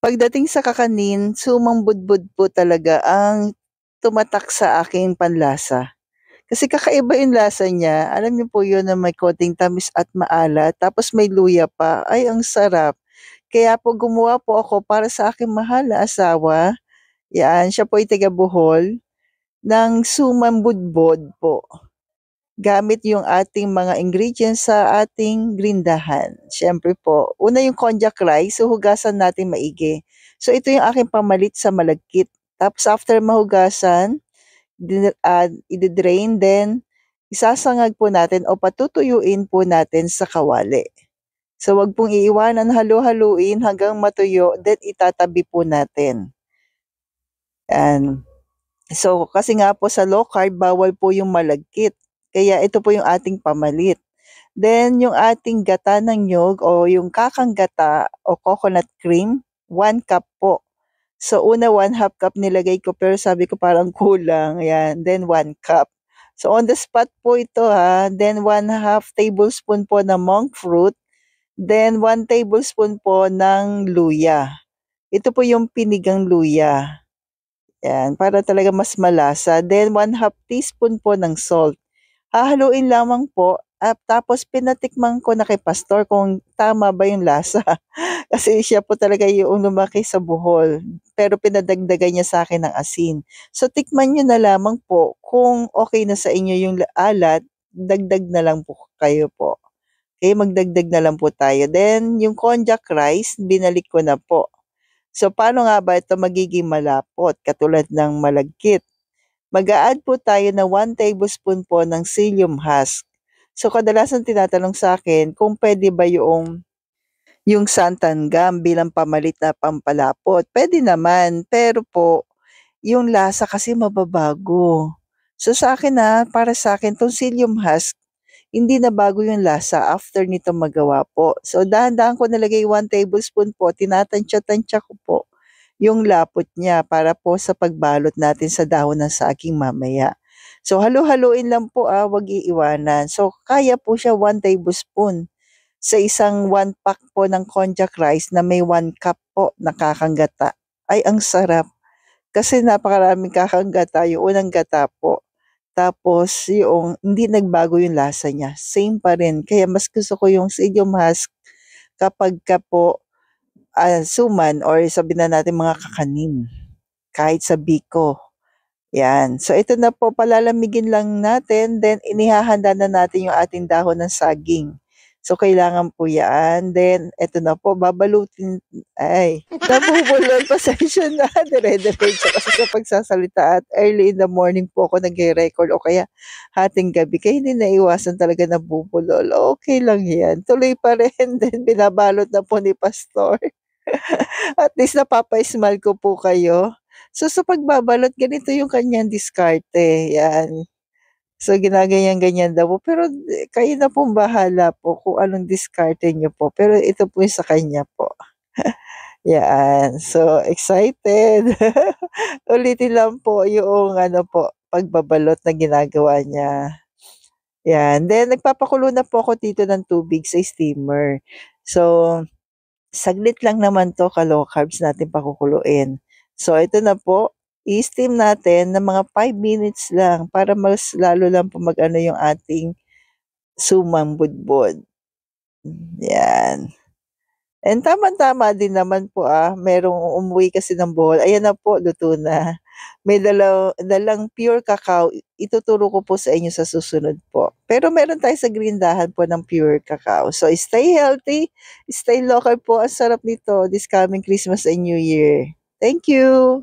Pagdating sa kakanin, sumang-budbud po talaga ang tumatak sa aking panlasa. Kasi kakaiba yung lasa niya, alam niyo po yun na may konting tamis at maalat, tapos may luya pa, ay ang sarap. Kaya po gumawa po ako para sa aking mahal na asawa, yan, siya po ay taga Bohol, ng sumambudbod po. Gamit yung ating mga ingredients sa ating grindahan. Siyempre po, una yung konjac rice, so hugasan natin maigi. So ito yung aking pamalit sa malagkit. Tapos after mahugasan, i-drain, then isasangag po natin o patutuyuin po natin sa kawali. So wag pong iiwanan, halu-haluin hanggang matuyo, then itatabi po natin. And so kasi nga po sa low carb, bawal po yung malagkit. Kaya ito po yung ating pamalit. Then yung ating gata ng nyog o yung kakang gata o coconut cream, 1 cup po. So una 1/2 cup nilagay ko pero sabi ko parang kulang, ayan. Then 1 cup. So on the spot po ito ha. Then 1/2 tablespoon po ng monk fruit. Then 1 tablespoon po ng luya. Ito po yung pinigang luya. Yan, para talaga mas malasa. Then 1/2 teaspoon po ng salt. Hahaluin lamang po at tapos pinatikman ko na kay pastor kung tama ba yung lasa. Kasi siya po talaga yung lumaki sa Bohol, pero pinadagdagan niya sa akin ng asin. So tikman niyo na lamang po kung okay na sa inyo yung alat, dagdag na lang po kayo po. Okay, magdagdag na lang po tayo. Then yung konjac rice, binalik ko na po. So paano nga ba ito magiging malapot katulad ng malagkit? Mag-a-add po tayo ng 1 tablespoon po ng psyllium husk. So kadalasan tinatanong sa akin kung pwede ba yung santan gum bilang pamalit na pampalapot. Pwede naman, pero po yung lasa kasi mababago. So sa akin para sa akin, tong psyllium husk, hindi na bago yung lasa after nito magawa po. So dahan-dahan ko nalagay 1 tablespoon po, tinatansya-tansya ko po yung lapot niya para po sa pagbalot natin sa dahon ng saging mamaya. So halu-haluin lang po wag iiwanan. So kaya po siya 1 tablespoon sa isang 1 pack po ng konjac rice na may 1 cup po na kakang gata. Ay ang sarap. Kasi napakaraming kakang gata, yung unang gata po. Tapos yung hindi nagbago yung lasa niya, same pa rin. Kaya mas gusto ko yung psyllium husk kapag ka po suman or sabihin na natin mga kakanin, kahit sa biko. Yan. So ito na po, palalamigin lang natin, then inihahanda na natin yung ating dahon ng saging. So kailangan po yan. Then ito na po, babalutin, ay, nabubulol, pasensya na, dire-diretso kasi sa pagsasalita at early in the morning po ako nag-record o kaya hating gabi. Kaya hindi naiwasan talaga nabubulol. Okay lang yan. Tuloy pa rin, then binabalot na po ni Pastor. At least napapa-smile ko po kayo. So sa pagbabalot ganito yung kanyang diskarte, yan. So ginaganyan-ganyan daw po, pero kayo na pong bahala po kung anong diskarte niyo po, pero ito po yung sa kanya po. Yan, so excited. Ulitin lang po yung ano po, pagbabalot na ginagawa niya. Yan, then nagpapakulo na po ako dito ng tubig sa steamer. So saglit lang naman 'to, ka-low carbs natin pakukuluin. So ito na po, i-steam natin ng mga 5 minutes lang para mas lalo lang po mag-ano yung ating sumambudbod. Yan. And tamang-tama din naman po, merong umuwi kasi ng Bohol, ayan na po luto na. May dalang pure cacao, ituturo ko po sa inyo sa susunod po. Pero meron tayo sa grindahan po ng pure cacao. So stay healthy, stay local po, ang sarap nito this coming Christmas and New Year. Thank you.